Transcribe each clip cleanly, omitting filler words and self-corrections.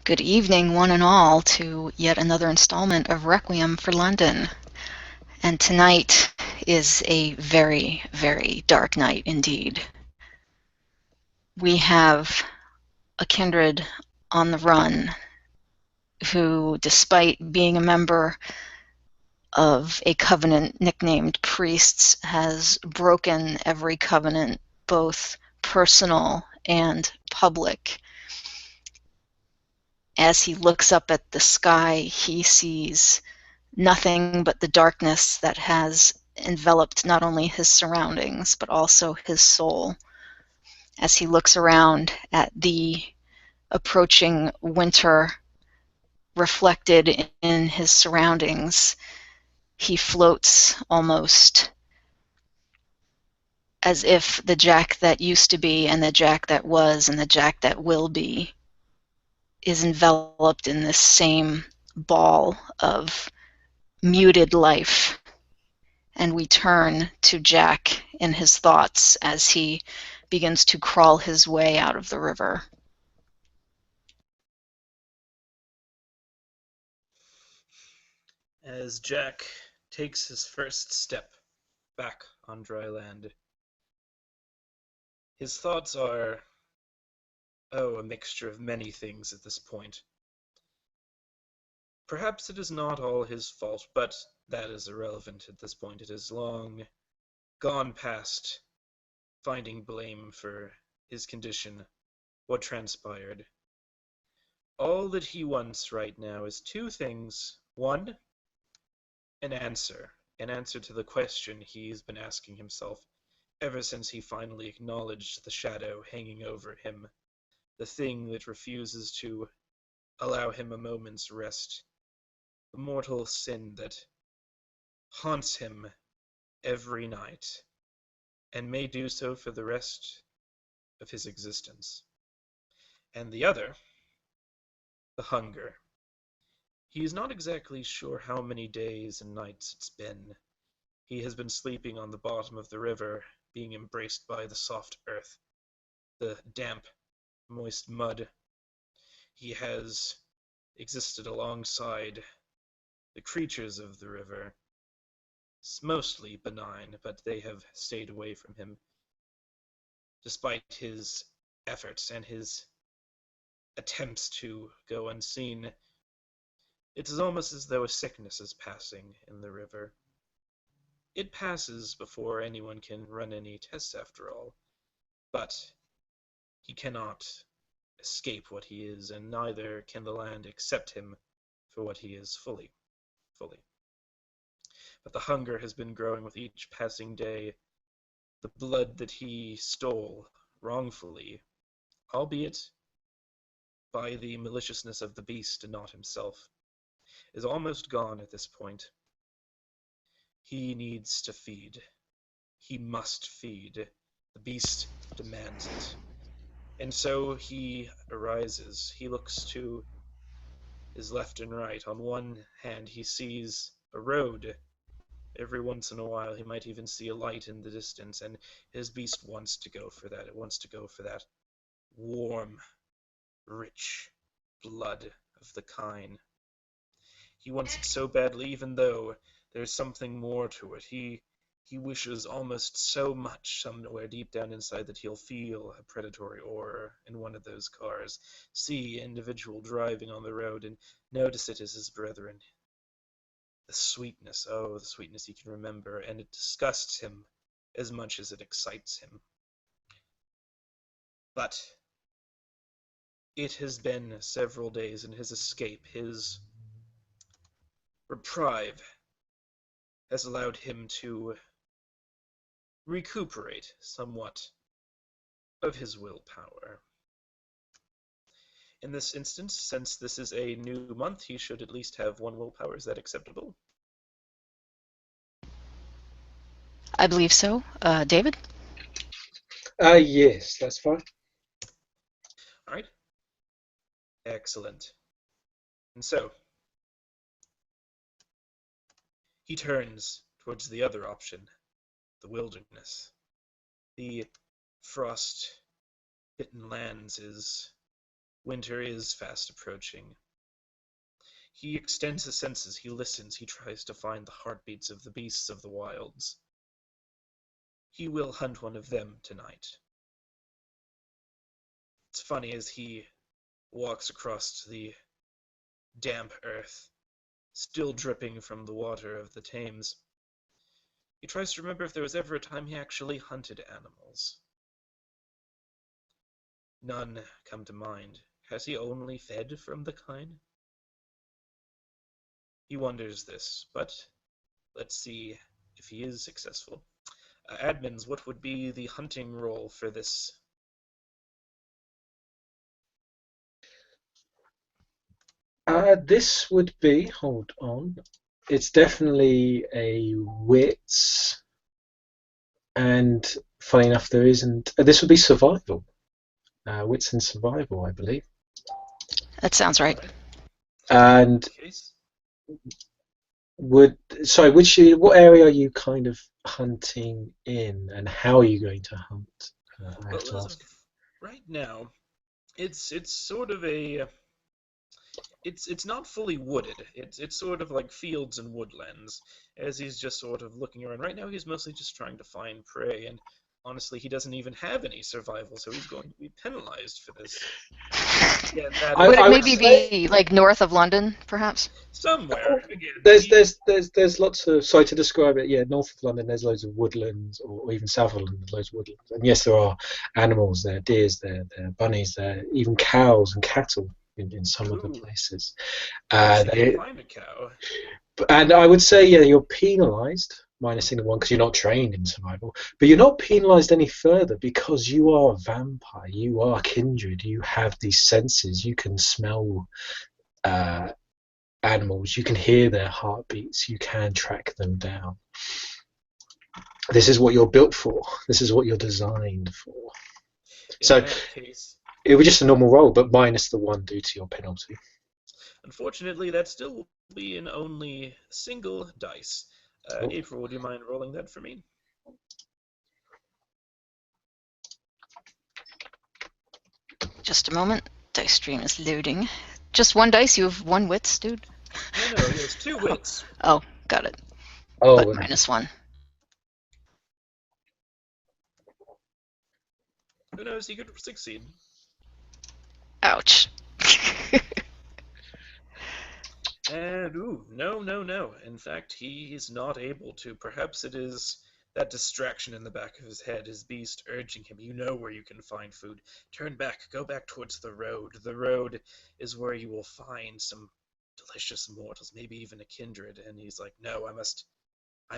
Good evening, one and all, to yet another installment of Requiem for London. And tonight is a very, very dark night indeed. We have a kindred on the run who, despite being a member of a covenant nicknamed Priests, has broken every covenant, both personal and public. As he looks up at the sky, he sees nothing but the darkness that has enveloped not only his surroundings, but also his soul. As he looks around at the approaching winter reflected in his surroundings, he floats almost as if the Jack that used to be and the Jack that was and the Jack that will be is enveloped in this same ball of muted life. And we turn to Jack in his thoughts as he begins to crawl his way out of the river. As Jack takes his first step back on dry land, his thoughts are, a mixture of many things at this point. Perhaps it is not all his fault, but that is irrelevant at this point. It is long gone past finding blame for his condition, what transpired. All that he wants right now is two things. One, an answer to the question he's been asking himself ever since he finally acknowledged the shadow hanging over him, the thing that refuses to allow him a moment's rest, the mortal sin that haunts him every night, and may do so for the rest of his existence. And the other, the hunger. He is not exactly sure how many days and nights it's been. He has been sleeping on the bottom of the river, being embraced by the soft earth, the damp, moist mud. He has existed alongside the creatures of the river, mostly benign, but they have stayed away from him, despite his efforts and his attempts to go unseen. It is almost as though a sickness is passing in the river. It passes before anyone can run any tests after all, but he cannot escape what he is, and neither can the land accept him for what he is fully. Fully. But the hunger has been growing with each passing day. The blood that he stole wrongfully, albeit by the maliciousness of the beast and not himself, is almost gone at this point. He needs to feed. He must feed. The beast demands it. And so he arises. He looks to his left and right. On one hand, he sees a road. Every once in a while, he might even see a light in the distance, and his beast wants to go for that. It wants to go for that warm, rich blood of the kine. He wants it so badly, even though there's something more to it. He wishes almost so much somewhere deep down inside that he'll feel a predatory aura in one of those cars, see an individual driving on the road, and notice it as his brethren. The sweetness, oh, the sweetness he can remember, and it disgusts him as much as it excites him. But it has been several days, and his escape, his reprieve, has allowed him to recuperate somewhat of his willpower. In this instance, since this is a new month, he should at least have one willpower. Is that acceptable? I believe so. David? Yes, that's fine. All right. Excellent. And so, he turns towards the other option, the wilderness. The frost-bitten lands is Winter is fast approaching. He extends his senses, he listens, he tries to find the heartbeats of the beasts of the wilds. He will hunt one of them tonight. It's funny as he walks across the damp earth, still dripping from the water of the Thames. He tries to remember if there was ever a time he actually hunted animals. None come to mind. Has he only fed from the kine? He wonders this, but let's see if he is successful. Admins, what would be the hunting roll for this? This would be, hold on, it's definitely a wits, and funny enough, there isn't. This would be survival, wits and survival, I believe. That sounds All right. right. In And that case, would sorry, what area are you kind of hunting in, and how are you going to hunt? I have well, to as of ask. right now, it's sort of a it's not fully wooded. It's sort of like fields and woodlands. As he's just sort of looking around. Right now, he's mostly just trying to find prey, and honestly, he doesn't even have any survival, so he's going to be penalized for this. Again, that I, Would is it I would maybe say be like north of London, perhaps? somewhere. Again, there's he there's there's there's lots of, sorry to describe it. Yeah, north of London there's loads of woodlands, or even south of London there's loads of woodlands. And yes, there are animals there, deers there are bunnies there, even cows and cattle in some of the ooh, places. let's see if you can They find a cow. and I would say, yeah, you're penalised minusing the one because you're not trained in survival, but you're not penalised any further because you are a vampire, you are kindred, you have these senses, you can smell uh, animals, you can hear their heartbeats, you can track them down. This is what you're built for. This is what you're designed for. In So that case, it was just a normal roll, but minus the one due to your penalty. unfortunately, that still will be in only single dice. Oh, April, would you mind rolling that for me? Just a moment. Dice stream is loading. Just one dice? You have one wits, dude? No, no, he has two Oh, wits. oh, got it. But oh, minus one. Who knows? He could succeed. Ouch. And ooh, no, no, no. In fact, he is not able to. Perhaps it is that distraction in the back of his head, his beast urging him. You know where you can find food. Turn back, go back towards the road. The road is where you will find some delicious mortals, maybe even a kindred. And he's like, no, I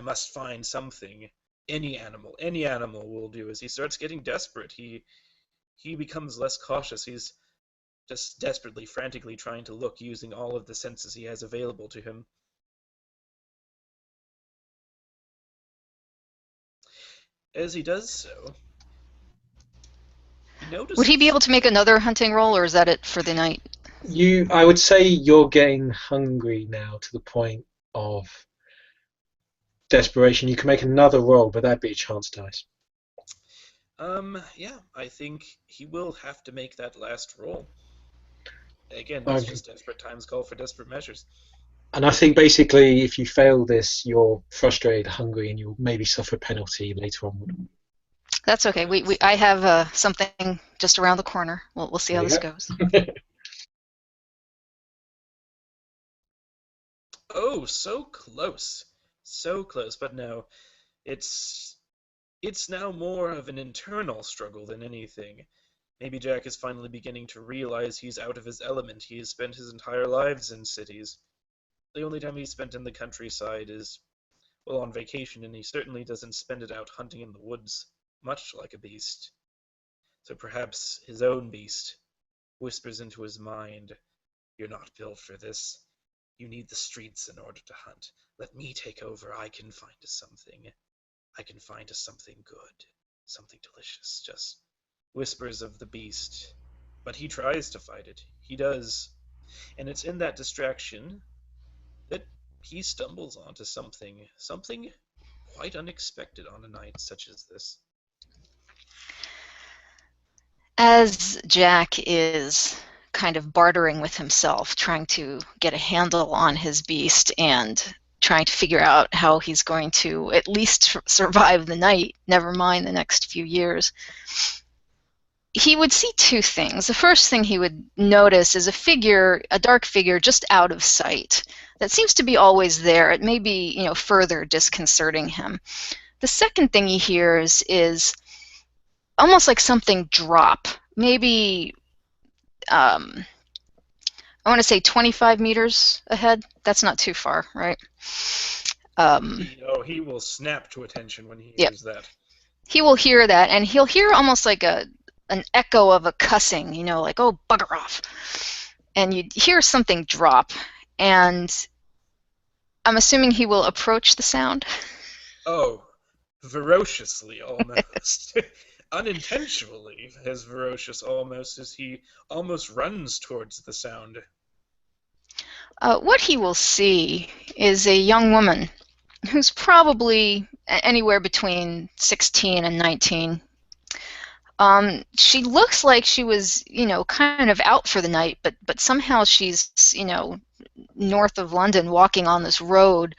must find something. Any animal will do. As he starts getting desperate, he becomes less cautious. He's just desperately, frantically trying to look using all of the senses he has available to him. As he does so, he Would he be notices. able to make another hunting roll, or is that it for the night? I would say you're getting hungry now to the point of desperation. You can make another roll, but that'd be a chance dice. Yeah, I think he will have to make that last roll. Again, it's Okay. just desperate times call for desperate measures. And I think basically, if you fail this, you're frustrated, hungry, and you'll maybe suffer a penalty later on. That's okay. Perhaps. I have something just around the corner. We'll see There how you this go. goes. Oh, so close. So close, but no. It's it's now more of an internal struggle than anything. Maybe Jack is finally beginning to realize he's out of his element. He has spent his entire lives in cities. The only time he's spent in the countryside is, well, on vacation, and he certainly doesn't spend it out hunting in the woods, much like a beast. So perhaps his own beast whispers into his mind, "You're not built for this. You need the streets in order to hunt. Let me take over. I can find us something. I can find us something good, something delicious." Just whispers of the beast. But he tries to fight it. He does. And it's in that distraction that he stumbles onto something quite unexpected on a night such as this. As Jack is kind of bartering with himself, trying to get a handle on his beast and trying to figure out how he's going to at least survive the night, never mind the next few years. He would see two things. The first thing he would notice is a dark figure just out of sight that seems to be always there. It may be, further disconcerting him. The second thing he hears is almost like something drop, maybe I want to say 25 meters ahead. That's not too far, right? He will snap to attention when he Yep. hears that. He will hear that, and he'll hear almost like an echo of a cussing, like, oh, bugger off. And you'd hear something drop, and I'm assuming he will approach the sound. Oh, ferociously almost. Unintentionally as ferocious almost as he almost runs towards the sound. What he will see is a young woman who's probably anywhere between 16 and 19. She looks like she was, kind of out for the night, but somehow she's, north of London walking on this road.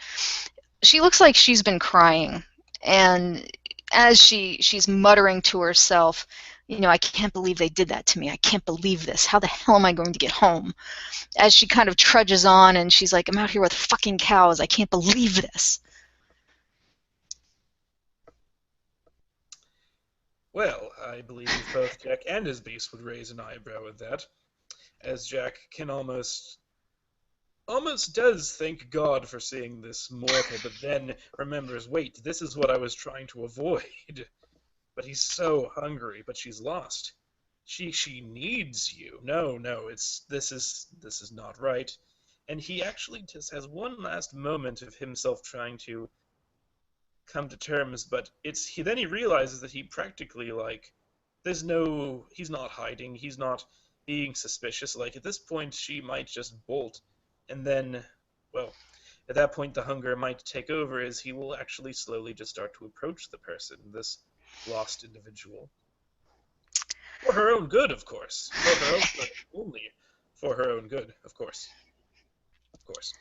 She looks like she's been crying, and as she's muttering to herself, I can't believe they did that to me. I can't believe this. How the hell am I going to get home? As she kind of trudges on, and she's like, I'm out here with fucking cows. I can't believe this. Well, I believe both Jack and his beast would raise an eyebrow at that, as Jack can almost does thank God for seeing this mortal, but then remembers, wait, this is what I was trying to avoid. But he's so hungry, but she's lost. She needs you. No, this is not right. And he actually just has one last moment of himself trying to come to terms, but then he realizes that he practically, like, he's not hiding, he's not being suspicious. Like, at this point she might just bolt, and then, well, at that point the hunger might take over, as he will actually slowly just start to approach the person, this lost individual. For her own good, of course. For her own good. Only for her own good, of course. Of course.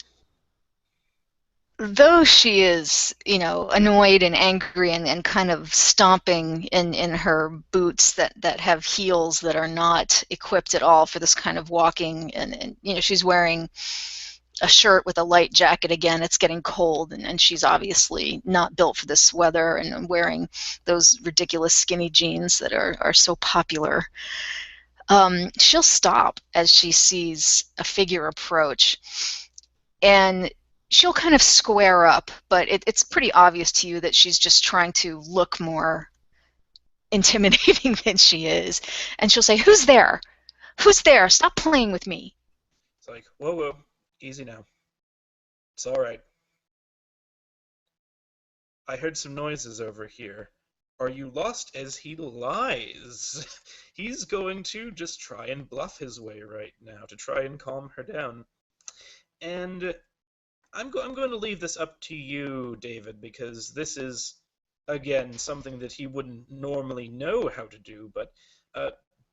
Though she is, annoyed and angry and kind of stomping in her boots that have heels that are not equipped at all for this kind of walking, and she's wearing a shirt with a light jacket. Again, it's getting cold, and she's obviously not built for this weather, and wearing those ridiculous skinny jeans that are so popular. She'll stop as she sees a figure approach, and she'll kind of square up, but it's pretty obvious to you that she's just trying to look more intimidating than she is. And she'll say, "Who's there? Who's there? Stop playing with me." It's like, whoa, easy now. It's all right. I heard some noises over here. Are you lost? As he lies. He's going to just try and bluff his way right now to try and calm her down. And I'm going to leave this up to you, David, because this is, again, something that he wouldn't normally know how to do, but,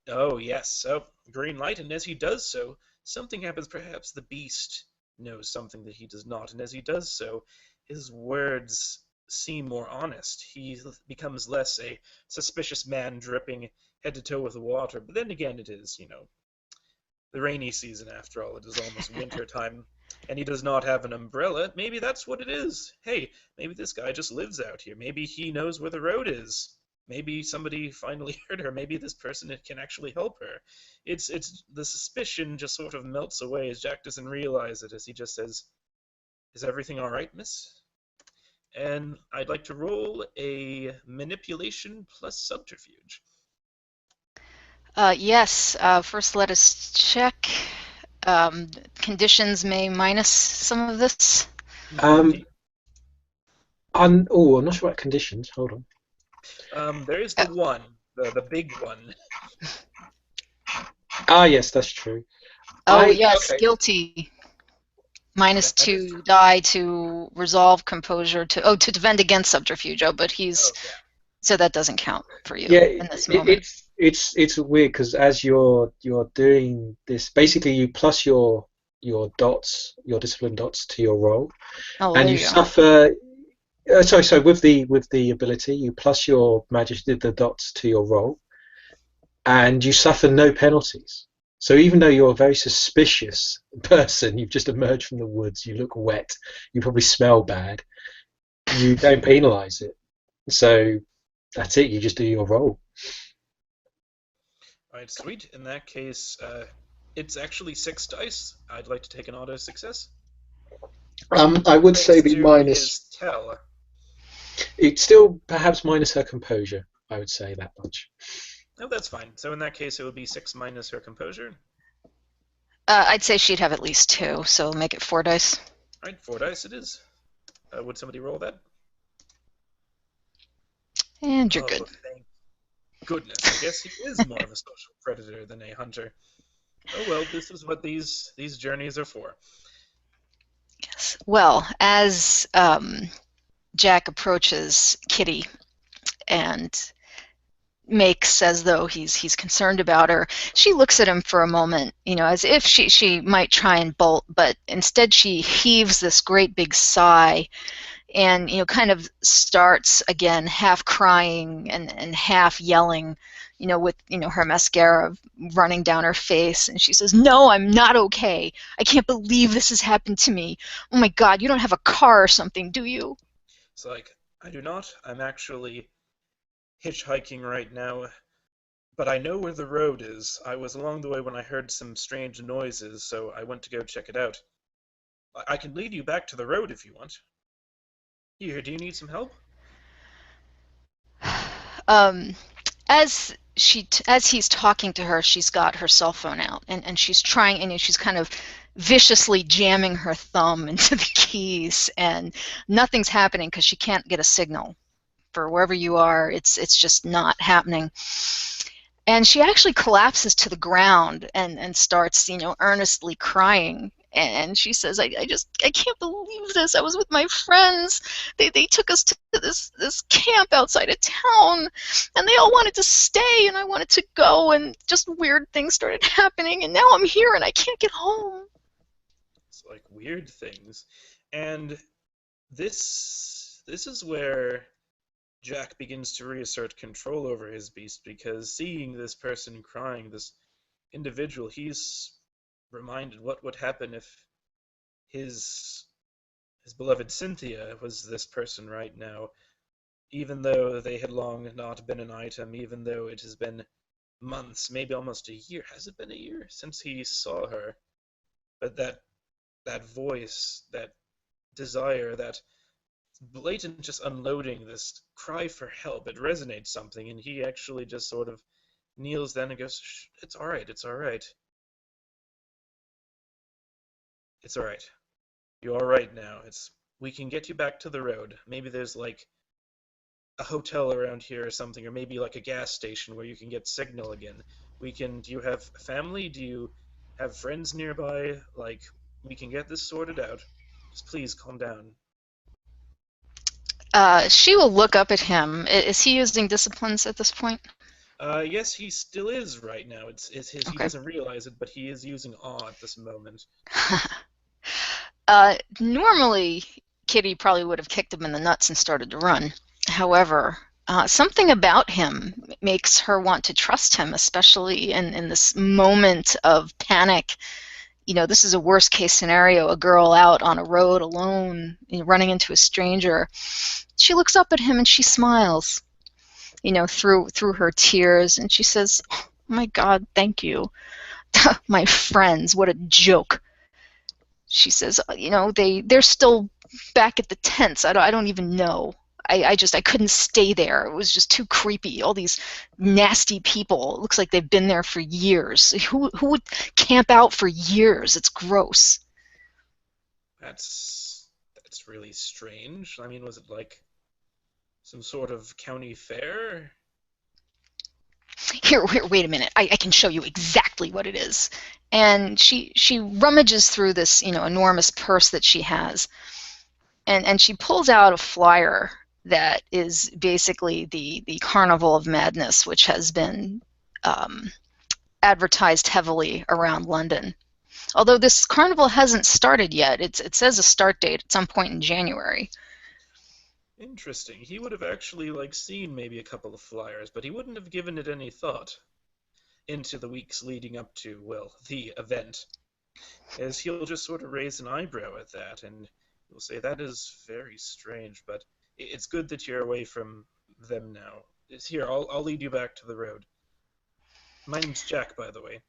oh, yes, oh, green light, and as he does so, something happens. Perhaps the beast knows something that he does not, and as he does so, his words seem more honest. He becomes less a suspicious man dripping head to toe with water, but then again, it is, the rainy season after all. It is almost winter time, and he does not have an umbrella. Maybe that's what it is. Hey, maybe this guy just lives out here. Maybe he knows where the road is. Maybe somebody finally heard her. Maybe this person can actually help her. It's the suspicion just sort of melts away as Jack doesn't realize it, as he just says, "Is everything all right, miss?" And I'd like to roll a manipulation plus subterfuge. Yes. First, let us check. Conditions may minus some of this. I'm not sure about conditions. Hold on. There is the one, the big one. Ah, yes, that's true. Yes, okay. guilty. -2 die to resolve composure to defend against subterfuge. But he's Oh, yeah. So that doesn't count for you Yeah, in this moment. it's weird because as you're doing this, basically you plus your dots, your discipline dots to your roll, Oh, well, and there you you go. suffer. Sorry, with the ability, you plus your magic the dots to your roll, and you suffer no penalties. So even though you're a very suspicious person, you've just emerged from the woods, you look wet, you probably smell bad, you don't penalize it. So that's it. You just do your roll. All right, sweet. In that case, it's actually 6 dice. I'd like to take an auto success. I would say Thanks the to minus. his tell. It's still perhaps minus her composure. I would say that much. Oh, that's fine. So in that case, it would be 6 minus her composure. I'd say she'd have at least two, so make it 4 dice. All right, 4 dice it is. Would somebody roll that? And you're good. Oh, thank goodness. I guess he is more of a social predator than a hunter. Oh well, this is what these journeys are for. Yes. Well, as Jack approaches Kitty and makes as though he's concerned about her, she looks at him for a moment, as if she might try and bolt, but instead she heaves this great big sigh and kind of starts again half crying and half yelling, with her mascara running down her face, and she says, "No, I'm not okay. I can't believe this has happened to me. Oh my God, you don't have a car or something, do you?" It's like, I do not. I'm actually hitchhiking right now, but I know where the road is. I was along the way when I heard some strange noises, so I went to go check it out. I can lead you back to the road if you want. Here, do you need some help? um, as he's talking to her, she's got her cell phone out, and she's trying, and she's kind of viciously jamming her thumb into the keys, and nothing's happening because she can't get a signal for wherever you are. It's just not happening. And she actually collapses to the ground and starts, earnestly crying. And she says, I can't believe this. I was with my friends. They took us to this camp outside of town, and they all wanted to stay, and I wanted to go, and just weird things started happening, and now I'm here and I can't get home. It's like weird things. And this is where Jack begins to reassert control over his beast, because seeing this person crying, this individual, he's reminded what would happen if his his beloved Cynthia was this person right now, even though they had long not been an item, even though it has been months, maybe almost a year. Has it been a year since he saw her? But that voice, that desire, that blatant just unloading, this cry for help, it resonates something, and he actually just sort of kneels then and goes, Shh, it's all right, it's all right, it's all right. You're all right now. We can get you back to the road. Maybe there's like a hotel around here or something, or maybe like a gas station where you can get signal again. We can. Do you have family? Do you have friends nearby? Like, we can get this sorted out. Just please calm down. She will look up at him. Is he using disciplines at this point? Yes, he still is right now. It's his. He Okay. doesn't realize it, but he is using awe at this moment. Normally, Kitty probably would have kicked him in the nuts and started to run. However, something about him makes her want to trust him, especially in this moment of panic. This is a worst case scenario, a girl out on a road alone, running into a stranger. She looks up at him and she smiles, through her tears, and she says, "Oh my God, thank you." My friends, what a joke. She says, they're still back at the tents. I don't even know. I couldn't stay there. It was just too creepy. All these nasty people. It looks like they've been there for years. Who would camp out for years? It's gross. That's really strange. I mean, was it like some sort of county fair? Here, wait a minute. I can show you exactly what it is. And she rummages through this, enormous purse that she has, and she pulls out a flyer that is basically the Carnival of Madness, which has been um, advertised heavily around London. Although this carnival hasn't started yet, it says a start date at some point in January. Interesting. He would have actually seen maybe a couple of flyers, but he wouldn't have given it any thought into the weeks leading up to, well, the event, as he'll just sort of raise an eyebrow at that, and he'll say, "That is very strange, but it's good that you're away from them now. It's here, I'll lead you back to the road. My name's Jack, by the way."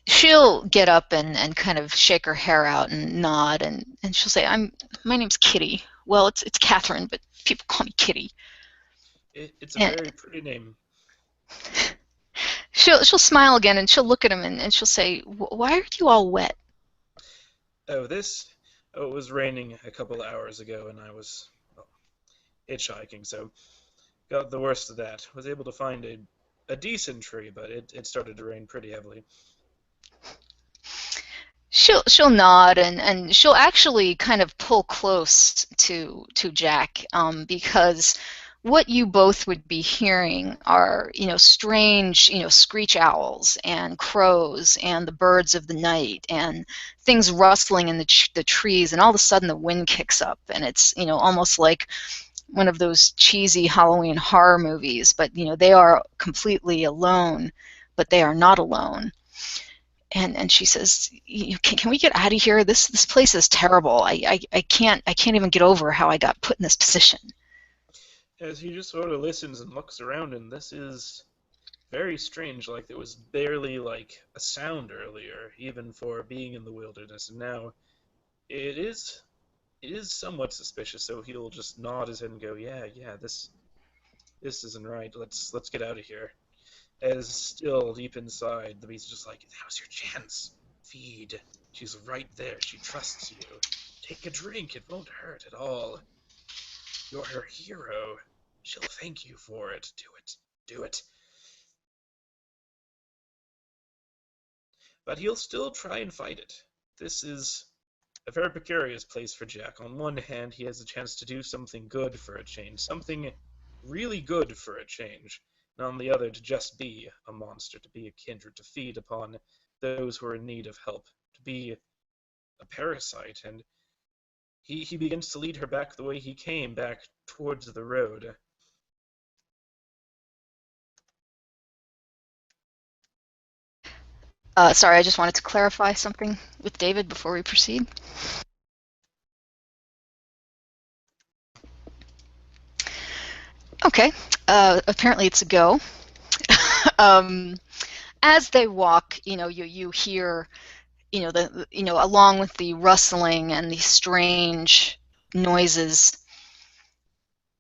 She'll get up and kind of shake her hair out and nod, and she'll say, My name's Kitty. Well, it's Catherine, but people call me Kitty. It's a And very pretty name. she'll smile again, and she'll look at him, and she'll say, Why are you all wet? Oh, it was raining a couple of hours ago, and I was, well, hitchhiking, so got the worst of that. Was able to find a decent tree, but it started to rain pretty heavily. She'll nod, and she'll actually kind of pull close to Jack, because what you both would be hearing are, strange, screech owls and crows and the birds of the night and things rustling in the trees, and all of a sudden the wind kicks up, and it's, almost like one of those cheesy Halloween horror movies, but, they are completely alone, but they are not alone. And she says, can we get out of here? This place is terrible. I can't even get over how I got put in this position. As he just sort of listens and looks around, and this is very strange. Like there was barely a sound earlier, even for being in the wilderness, and now it is it is somewhat suspicious. So he'll just nod his head and go, "Yeah, yeah, this isn't right. Let's get out of here." As still deep inside, the beast is just like, "Now's your chance. Feed. She's right there. She trusts you. Take a drink. It won't hurt at all. You're her hero. She'll thank you for it. Do it. Do it." But he'll still try and fight it. This is a very precarious place for Jack. On one hand, he has a chance to do something good for a change, something really good for a change, and on the other, to just be a monster, to be a kindred, to feed upon those who are in need of help, to be a parasite. And he begins to lead her back the way he came, back towards the road. Sorry, I just wanted to clarify something with David before we proceed. Okay, apparently it's a go. um, as they walk, you hear, along with the rustling and the strange noises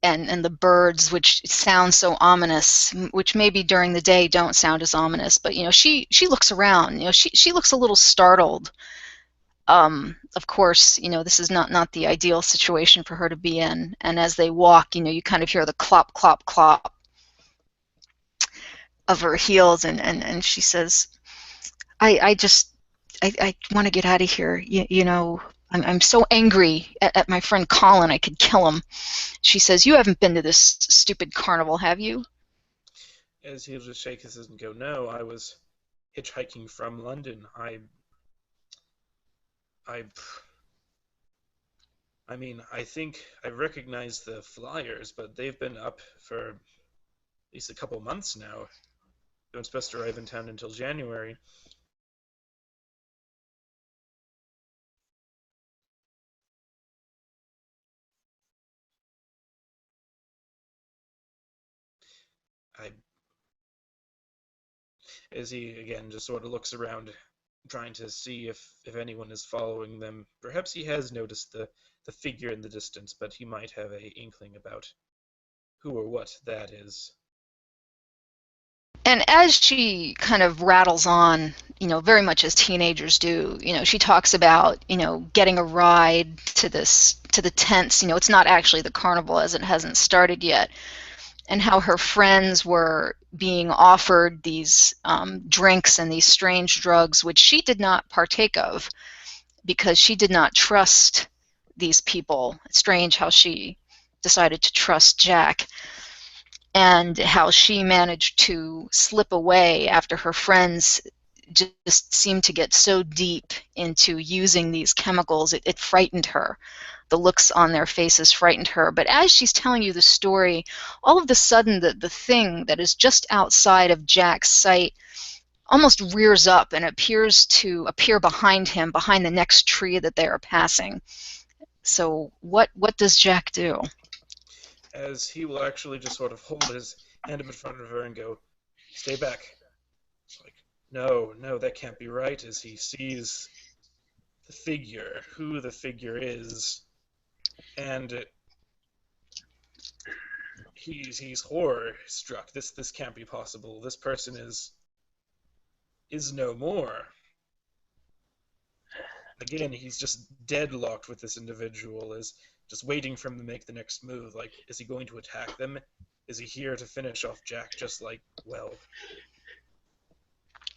and the birds, which sound so ominous, which maybe during the day don't sound as ominous, but she looks around. She looks a little startled. Of course, this is not the ideal situation for her to be in. And as they walk, you kind of hear the clop, clop, clop of her heels, and she says, I just, I want to get out of here. I'm so angry at my friend Colin, I could kill him. She says, you haven't been to this stupid carnival, have you? As he'll just shake his head and go, "No, I was hitchhiking from London. I, I mean, I think I recognize the flyers, but they've been up for at least a couple months now. They weren't supposed to arrive in town until January." I, as he again just sort of looks around, trying to see if anyone is following them. Perhaps he has noticed the figure in the distance, but he might have a inkling about who or what that is. And as she kind of rattles on, very much as teenagers do, she talks about, getting a ride to the tents. It's not actually the carnival as it hasn't started yet, and how her friends were being offered these drinks and these strange drugs, which she did not partake of because she did not trust these people. It's strange how she decided to trust Jack, and how she managed to slip away after her friends just seemed to get so deep into using these chemicals. It frightened her. The looks on their faces frightened her. But as she's telling you the story, all of a sudden the thing that is just outside of Jack's sight almost rears up and appears to appear behind him, behind the next tree that they are passing. So what does Jack do? As he will actually just sort of hold his hand up in front of her and go, "Stay back." It's like, no, no, that can't be right, as he sees the figure, who the figure is, and he's horror struck. This can't be possible. This person is no more. Again, he's just deadlocked with this individual, is just waiting for him to make the next move. Like, is he going to attack them? Is he here to finish off Jack just like, well?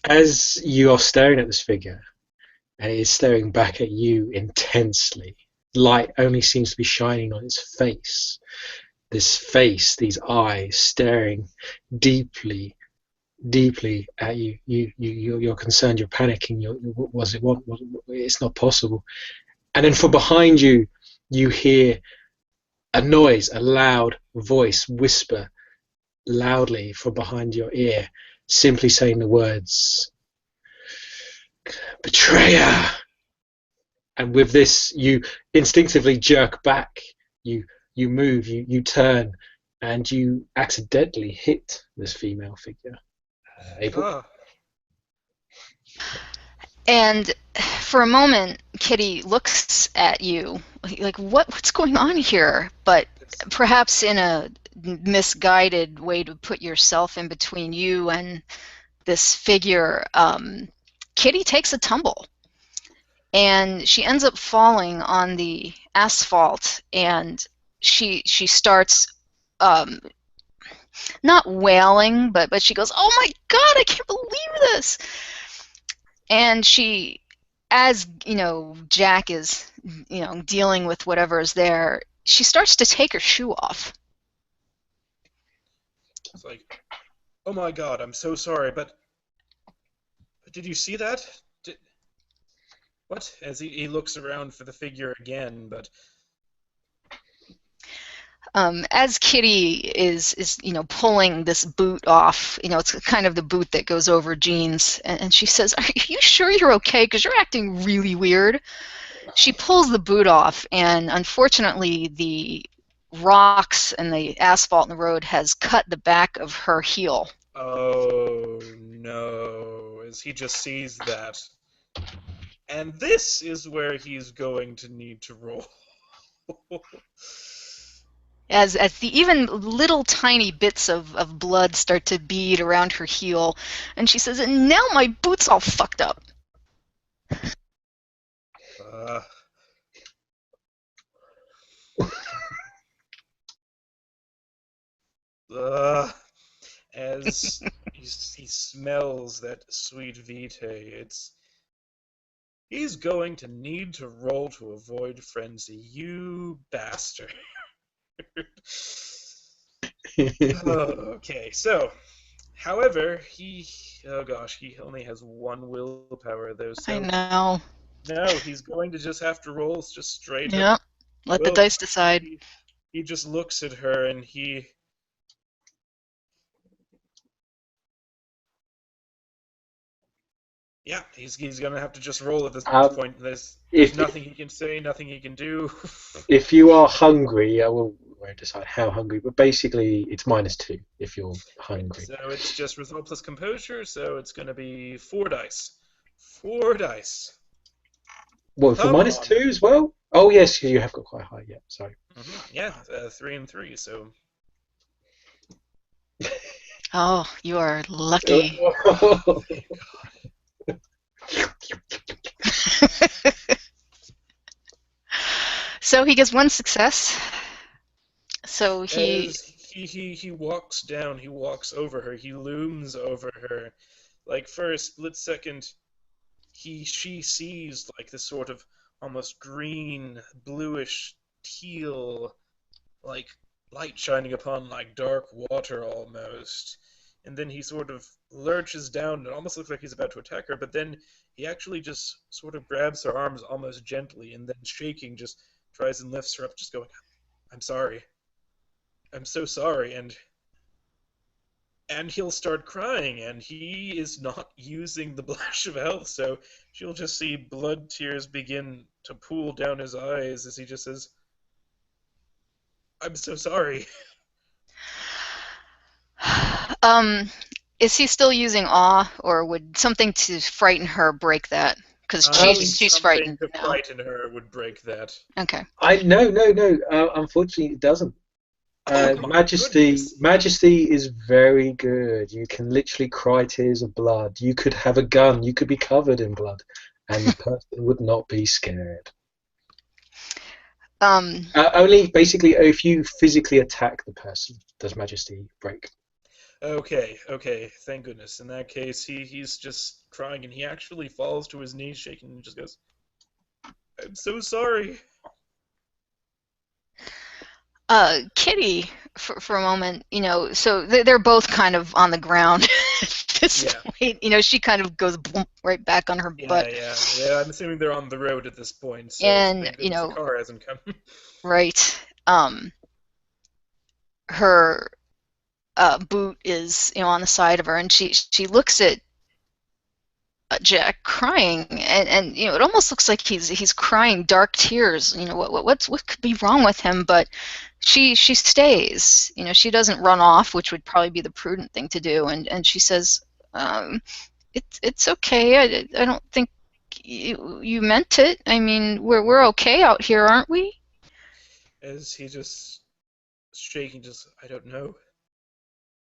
As you are staring at this figure, and it is staring back at you intensely, light only seems to be shining on its face. This face, these eyes staring deeply, deeply at you. You're concerned. You're panicking. Was it what? It's not possible. And then from behind you, you hear a noise, a loud voice whisper loudly from behind your ear, simply saying the words, "Betrayer." And with this, you instinctively jerk back. You move. You turn, and you accidentally hit this female figure. April. Ah, And for a moment, Kitty looks at you like, what's going on here? But it's, perhaps in a misguided way to put yourself in between you and this figure, Kitty takes a tumble, and she ends up falling on the asphalt, and she starts um, not wailing, but she goes, "Oh my God, I can't believe this!" And she, as Jack is dealing with whatever is there, she starts to take her shoe off. it's like, oh my God, I'm so sorry, but did you see that? Did, what? As he looks around for the figure again, but As Kitty is pulling this boot off, it's kind of the boot that goes over jeans, and she says, "Are you sure you're okay? Because you're acting really weird." She pulls the boot off, and unfortunately, the rocks and the asphalt in the road has cut the back of her heel. oh no, as he just sees that. And this is where he's going to need to roll. As the even little tiny bits of blood start to bead around her heel, and she says, "And now my boot's all fucked up." uh, uh, as he smells that sweet vitae, he's going to need to roll to avoid frenzy. You bastard. Okay, so, however, oh gosh, he only has one willpower though, I so know. no, he's going to just have to roll just straight up Yep. Let the willpower. dice decide. He just looks at her and yeah, he's gonna have to just roll at this um, point. There's if nothing he can say, nothing he can do. if you are hungry, I will won't decide how hungry, but basically it's -2 if you're Right, hungry. so it's just resolve plus composure, so it's gonna be 4 dice. 4 dice. Well, for Come -2 on. as well. Oh yes, you have got quite high. Yeah, sorry. Yeah, 3 and 3. So Oh, you are lucky. thank So he gets one success. So he, as he walks down, he walks over her, he looms over her. Like for a split second, she sees like this sort of almost green, bluish, teal, like light shining upon like dark water almost. And then he sort of lurches down. It almost looks like he's about to attack her, but then he actually just sort of grabs her arms almost gently, and then shaking, just tries and lifts her up, just going, "I'm sorry. I'm so sorry." And he'll start crying, and he is not using the blush of health, so she'll just see blood tears begin to pool down his eyes as he just says, "I'm so sorry." Um, is he still using awe, or would something to frighten her break that? Because Um, she's Something frightened to now. frighten her would break that. Okay. I no no no. Unfortunately, it doesn't. Oh my goodness! Majesty is very good. You can literally cry tears of blood. You could have a gun. You could be covered in blood, and the person would not be scared. Um, Only basically if you physically attack the person does Majesty break. Okay, okay, thank goodness. In that case, he's just crying, and he actually falls to his knees, shaking, and just goes, "I'm so sorry." Kitty, for a moment, so they're both kind of on the ground at this Yeah, point. She kind of goes boom, right back on her yeah, butt. yeah, yeah. I'm assuming they're on the road at this point, so And, thank goodness the car hasn't come. right, her boot is, on the side of her, and she looks at Jack crying, and it almost looks like he's crying dark tears. What could be wrong with him? But she stays. She doesn't run off, which would probably be the prudent thing to do. And she says, it's okay. I don't think you meant it. I mean, we're okay out here, aren't we? As he just shaking, just, "I don't know,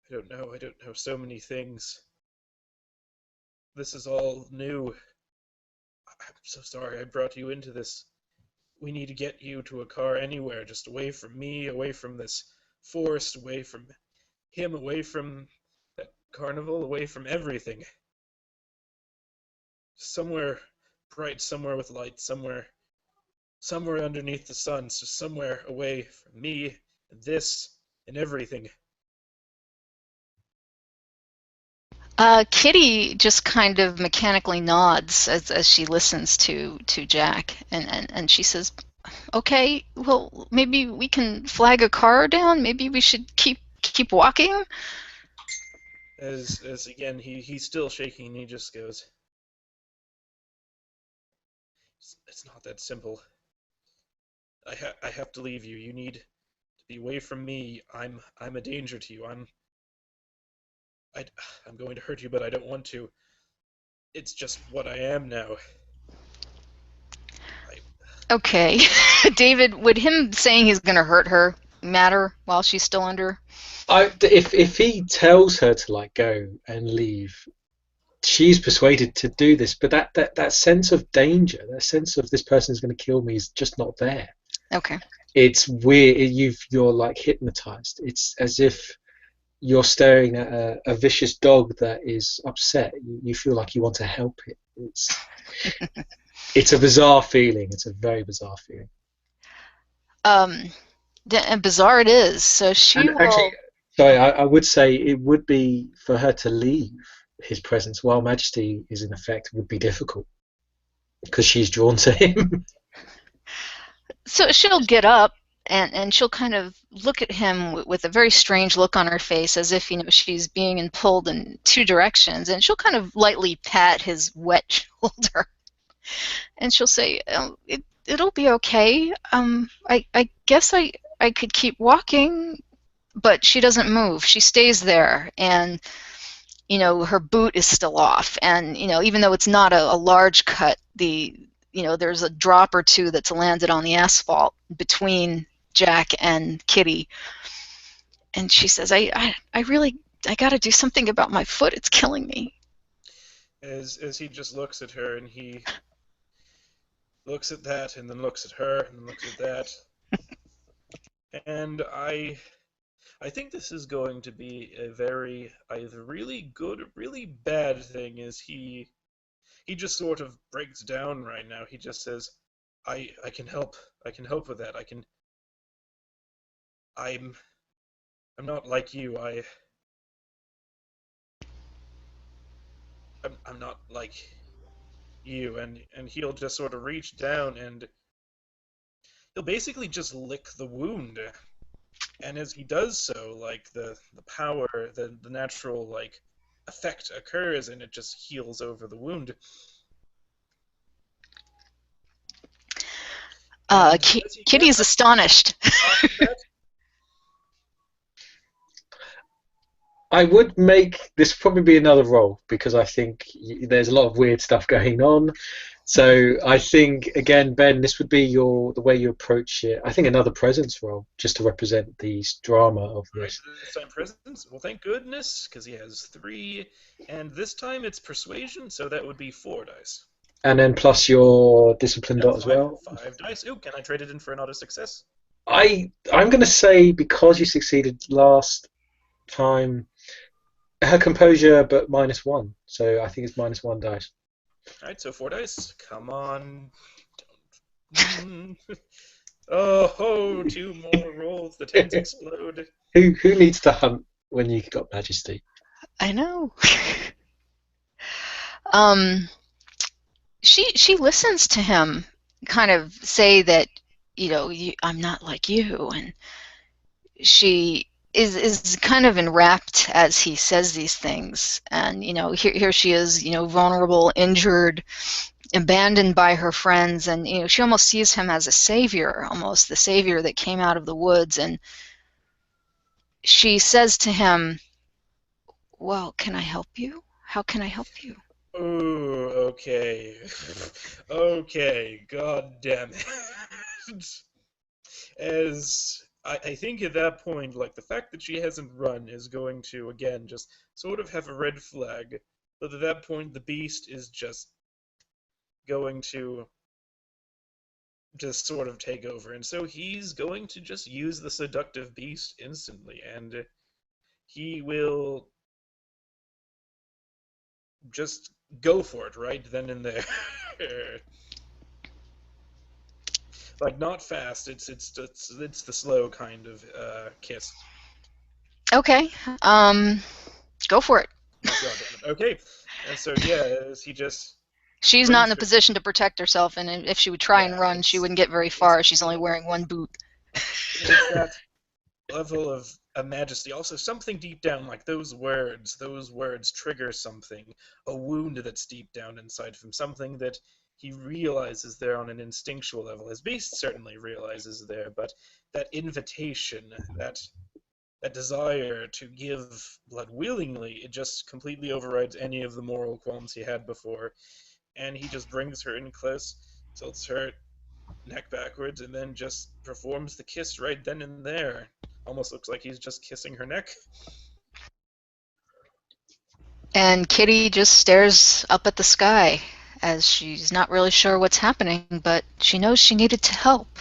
I don't know, I don't know so many things. This is all new. I'm so sorry I brought you into this. We need to get you to a car anywhere, just away from me, away from this forest, away from him, away from that carnival, away from everything. Somewhere bright, somewhere with light, somewhere underneath the sun, so somewhere away from me and this and everything." Kitty just kind of mechanically nods as she listens to Jack, and she says, "Okay, well, maybe we can flag a car down. Maybe we should keep walking." As again he's still shaking, and he just goes, "It's not that simple. I have to leave you. You need to be away from me. I'm a danger to you. I, I'm going to hurt you, but I don't want to. It's just what I am now. I, Okay, David, would him saying he's gonna hurt her matter while she's still under? If he tells her to like go and leave, she's persuaded to do this. But that sense of danger, that sense of this person is going to kill me, is just not there. Okay. It's weird. You're like hypnotized. It's as if you're staring at a vicious dog that is upset. You feel like you want to help it. It's a bizarre feeling. It's a very bizarre feeling. Um, and bizarre it is. So she And actually, will. sorry, I would say it would be for her to leave his presence while Majesty is in effect would be difficult because she's drawn to him. So she'll get up and she'll kind of look at him with a very strange look on her face, as if she's being pulled in two directions, and she'll kind of lightly pat his wet shoulder, and she'll say, it'll be okay. I guess I could keep walking." But she doesn't move. She stays there, and her boot is still off, and even though it's not a large cut, there's a drop or two that's landed on the asphalt between Jack and Kitty. And she says, I really, I got to do something about my foot. It's killing me. as he just looks at her, and he looks at that, and then looks at her, and then looks at that, and I think this is going to be a very either really good or really bad thing. Is he just sort of breaks down right now. He just says, I can help. I can help with that. I'm I'm not like you. I'm not like you. And he'll just sort of reach down and he'll basically just lick the wound. And as he does so, like the power, the natural like effect occurs, and it just heals over the wound. And as he Kitty gets is up astonished. off of that, I would make this probably be another role because I think there's a lot of weird stuff going on. So I think again, Ben, this would be your the way you approach it. I think another presence role just to represent the drama of all right, this, this time presence. Well, thank goodness, because he has three, and this time it's persuasion, so that would be 4 dice. and then plus your discipline No, dot as five, well. 5 dice. Ooh, can I trade it in for an auto success? I'm going to say because you succeeded last time, her composure but -1. So I think it's -1 dice. All right, so 4 dice. Come on. Mm. Oh, ho, 2 more rolls. The tens explode. Who needs to hunt when you got Majesty? I know. um, she listens to him kind of say that, I'm not like you, and she is kind of enwrapped as he says these things, and here she is, vulnerable, injured, abandoned by her friends, and she almost sees him as a savior, almost the savior that came out of the woods, and she says to him, well, can I help you? How can I help you? Ooh, okay. Okay, god damn it. As I think at that point, like the fact that she hasn't run is going to again just sort of have a red flag. But at that point, the beast is just going to just sort of take over, and so he's going to just use the seductive beast instantly, and he will just go for it right then and there. Like not fast. It's the slow kind of kiss. Okay, um, go for it. Oh god damn it. Okay, and so yeah, as he just She's not in brings a her. position to protect herself, and if she would try and Yeah, run, she wouldn't get very it's far. She's only wearing one boot. it's that level of a majesty. Also, something deep down, like those words trigger something, a wound that's deep down inside of him, something that he realizes there on an instinctual level. His beast certainly realizes there, but that invitation, that desire to give blood willingly, it just completely overrides any of the moral qualms he had before. And he just brings her in close, tilts her neck backwards, and then just performs the kiss right then and there. Almost looks like he's just kissing her neck. And Kitty just stares up at the sky as she's not really sure what's happening, but she knows she needed to help.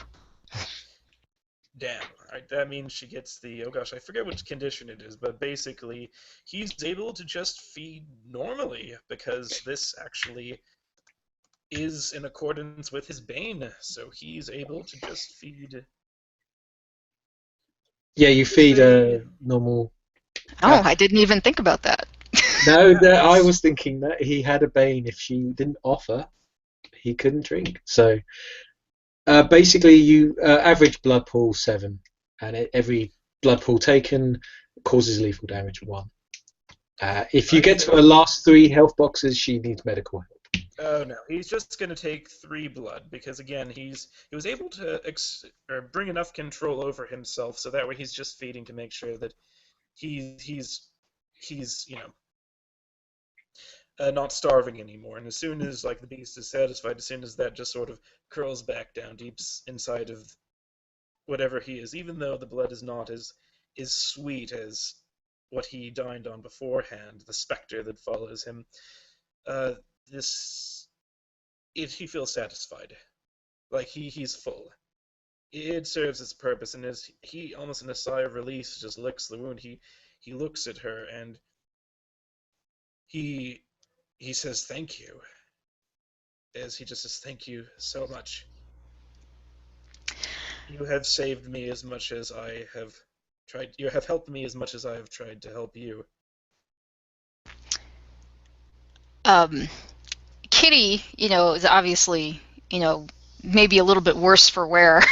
Damn. Right, that means she gets the, oh gosh, I forget which condition it is, but basically he's able to just feed normally because this actually is in accordance with his bane. So he's able to just feed. Yeah, you Just feed say, a normal. Oh, I didn't even think about that. No, yeah, I it's was thinking that he had a bane. If she didn't offer, he couldn't drink. So basically, you average blood pool 7, and every blood pool taken causes lethal damage 1. If you right. get to her So last 3 health boxes, she needs medical help. oh no, he's just going to take 3 blood because again, he was able to or bring enough control over himself so that way he's just feeding to make sure that he he's not starving anymore. And as soon as like the beast is satisfied, as soon as that just sort of curls back down deep inside of whatever he is, even though the blood is not as sweet as what he dined on beforehand, the specter that follows him. Uh, this he feels satisfied, like he's full. It serves its purpose, and as he almost in a sigh of release just licks the wound, he looks at her and he he says thank you, as he just says thank you so much. You have saved me as much as I have tried. You have helped me as much as I have tried to help you. Um, Kitty, is obviously, maybe a little bit worse for wear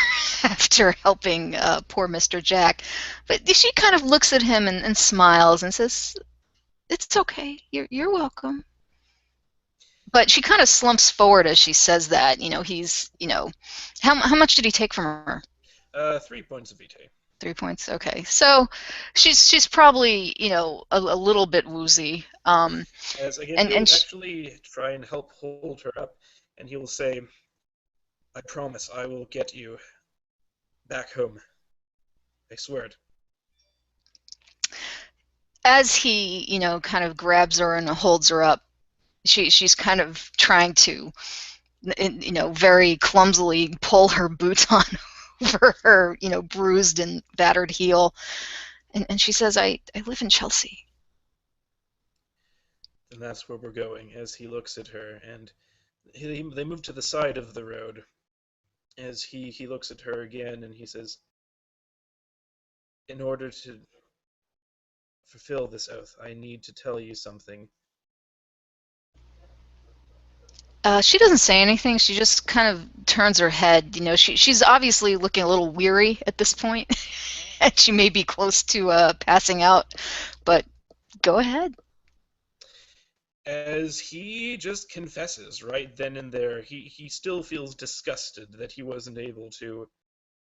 after helping poor Mr. Jack. But she kind of looks at him and smiles and says, "It's okay. You're welcome." But she kind of slumps forward as she says that. How much did he take from her? 3 points of vitae. 3 points. Okay, so she's probably a little bit woozy. As again, And he'll and she, actually try and help hold her up, and he will say, "I promise I will get you back home. I swear it." as he kind of grabs her and holds her up, she's kind of trying to very clumsily pull her boots on over her bruised and battered heel, and she says, I live in Chelsea. And that's where we're going. As he looks at her, and they move to the side of the road. As he looks at her again, and he says, "In order to fulfill this oath, I need to tell you something." She doesn't say anything. She just kind of turns her head. She's obviously looking a little weary at this point, and she may be close to passing out. But go ahead. As he just confesses right then and there, he still feels disgusted that he wasn't able to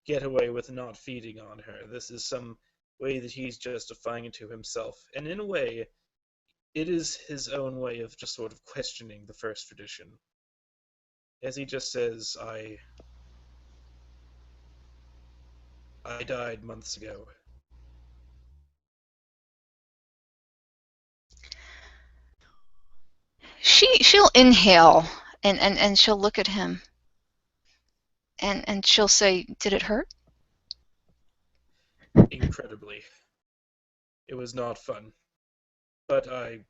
get away with not feeding on her. This is some way that he's justifying it to himself. And in a way, it is his own way of just sort of questioning the first tradition. As he just says, I died months ago. She'll inhale and she'll look at him and she'll say, "Did it hurt?" Incredibly. It was not fun. But I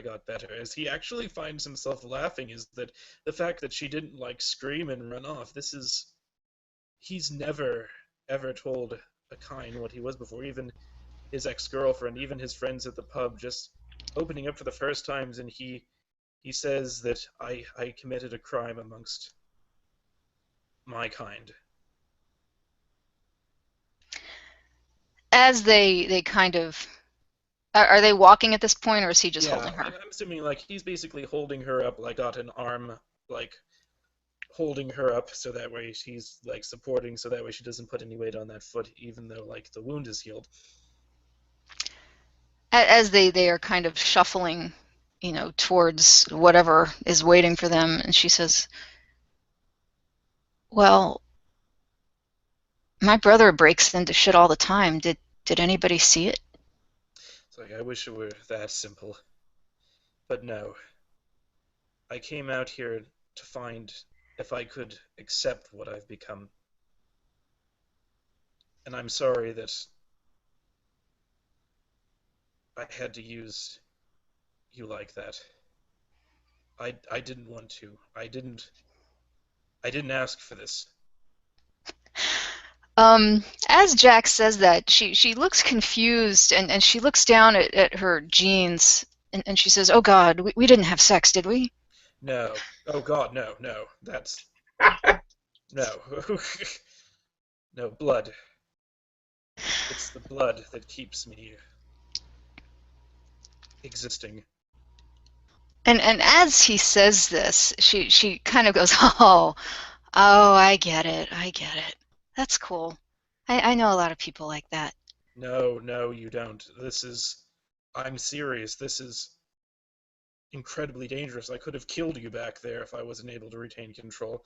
got better. As he actually finds himself laughing is that the fact that she didn't like scream and run off. He's never ever told a kind what he was before. Even his ex-girlfriend, even his friends at the pub, just opening up for the first times, and he says that I committed a crime amongst my kind. As they kind of are they walking at this point, or is he just Yeah, holding I'm, her? I'm assuming like he's basically holding her up, like got an arm, like holding her up so that way she's like supporting, so that way she doesn't put any weight on that foot, even though like the wound is healed. As they are kind of shuffling, towards whatever is waiting for them, and she says, "Well, my brother breaks into shit all the time. Did anybody see it?" It's like I wish it were that simple, but no. I came out here to find if I could accept what I've become, and I'm sorry that I had to use you like that. I didn't want to. I didn't ask for this. As Jack says that, she looks confused and she looks down at her jeans and she says, "Oh God, we didn't have sex, did we?" No. Oh God, no, no. That's no. No blood. It's the blood that keeps me existing. And as he says this, she kind of goes, "Oh, I get it. I get it. That's cool. I know a lot of people like that." No, no, you don't. I'm serious. This is incredibly dangerous. I could have killed you back there if I wasn't able to retain control.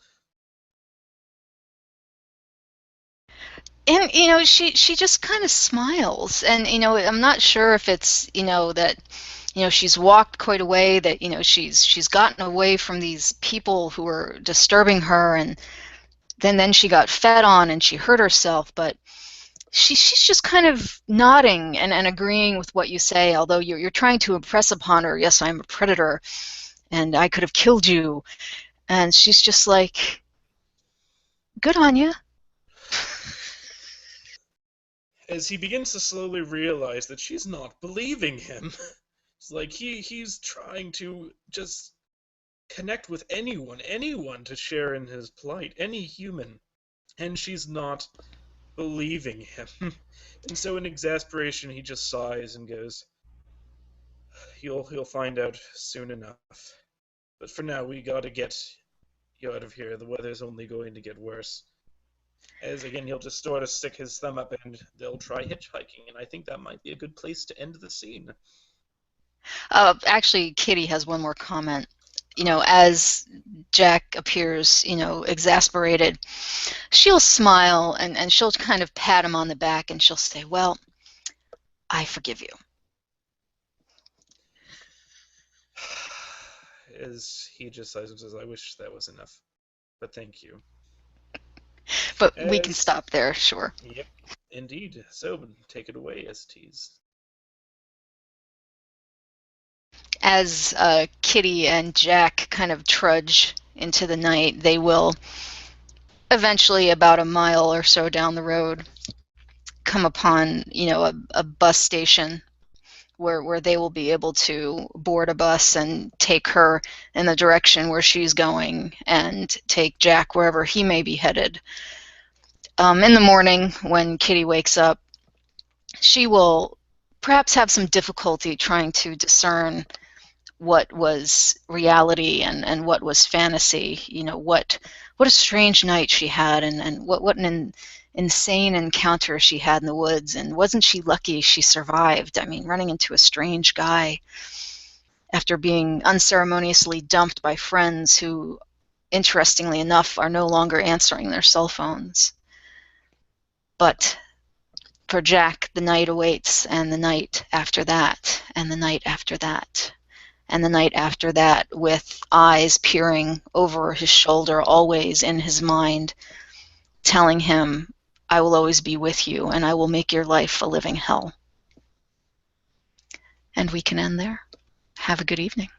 And she just kind of smiles, and I'm not sure if it's that she's walked quite a way, that she's gotten away from these people who were disturbing her, and then she got fed on and she hurt herself, but she's just kind of nodding and agreeing with what you say, although you're trying to impress upon her, "Yes, I'm a predator and I could have killed you," and she's just like, "Good on you." as he begins to slowly realize that she's not believing him. It's like he's trying to just connect with anyone to share in his plight, any human, and she's not believing him. And so in exasperation he just sighs and goes, You'll find out soon enough. But for now we gotta get you out of here. The weather's only going to get worse. As again he'll just sort of stick his thumb up and they'll try hitchhiking, and I think that might be a good place to end the scene. Actually, Kitty has one more comment. As Jack appears, exasperated, she'll smile and she'll kind of pat him on the back and she'll say, "Well, I forgive you." As he just sighs and says, I wish that was enough. But thank you. But we can As stop there, sure. Yep, indeed. So take it away, STs. As Kitty and Jack kind of trudge into the night, they will eventually, about a mile or so down the road, come upon, a bus station where they will be able to board a bus and take her in the direction where she's going and take Jack wherever he may be headed. In the morning, when Kitty wakes up, she will perhaps have some difficulty trying to discern what was reality and what was fantasy. What a strange night she had, and what an insane encounter she had in the woods, and wasn't she lucky she survived? I mean, running into a strange guy after being unceremoniously dumped by friends who, interestingly enough, are no longer answering their cell phones. But for Jack, the night awaits, and the night after that, and the night after that, and the night after that, with eyes peering over his shoulder, always in his mind, telling him, "I will always be with you, and I will make your life a living hell." And we can end there. Have a good evening.